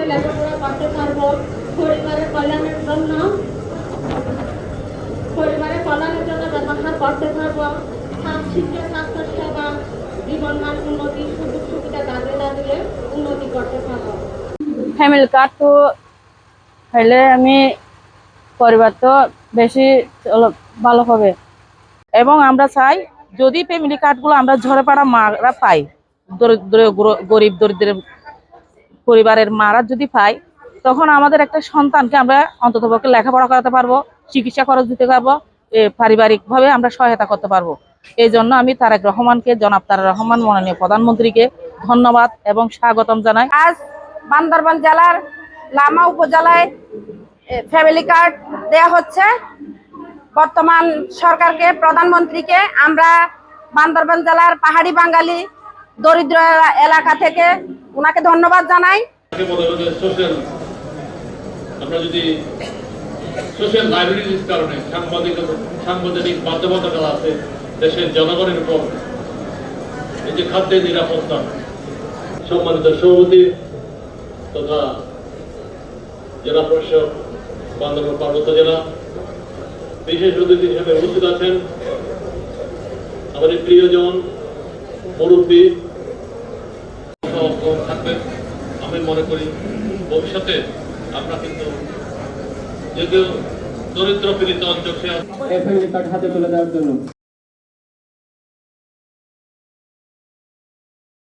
লেখাপড়া করতে পারবো, পরিবারের কল্যাণের জন্য ব্যবহার করতে পারবো, শিক্ষা, স্বাস্থ্য সেবা, জীবন মান উন্নতি, সুযোগ সুবিধা কাজে লাগিয়ে উন্নতি করতে পারবো। ফ্যামিলি কার্ড তো হইলে আমি পরিবার তো বেশি ভালো হবে এবং আমরা চাই যদি ফ্যামিলি কার্ডগুলো আমরা ঝরে পড়া মারা পাই, গরিব দরিদ্রের পরিবারের মারা যদি পাই, তখন আমাদের একটা সন্তানকে আমরা অন্ততপক্ষে লেখাপড়া করাতে পারবো, চিকিৎসা খরচ দিতে পারবো, পারিবারিকভাবে আমরা সহায়তা করতে পারবো। এই জন্য আমি তারেক রহমানকে, জনাব তারেক রহমান মাননীয় প্রধানমন্ত্রীকে ধন্যবাদ এবং স্বাগতম জানাই। আজ বান্দরবান জেলার লামা উপজেলায় ফ্যামিলি কার্ড দেয়া হচ্ছে। বর্তমান সরকারকে, প্রধানমন্ত্রীকে আমরা বান্দরবান জেলার পাহাড়ি বাঙালি দরিদ্র এলাকা থেকে ওনাকে ধন্যবাদ জানাই। আমরা যদি সোশ্যাল লাইবিলিটির কারণে সাংবিধানিক বাধ্যবাধকতা আছে দেশের জনগণের উপর, এই যে খাদ্যের নিরাপত্তা, সম্মানিত সভাপতি তথা জেলা প্রশাসক বান্দরবান পার্বত্য জেলা, বিশেষ অতিথি হিসেবে উপস্থিত আছেন আমাদের প্রিয়জন মুরব্বী থাকবেন। আমি মনে করি ভবিষ্যতে আমরা কিন্তু যদিও দরিদ্র পীড়িত অঞ্চল সে ফ্যামিলি কার্ড হাতে তুলে দেওয়ার জন্য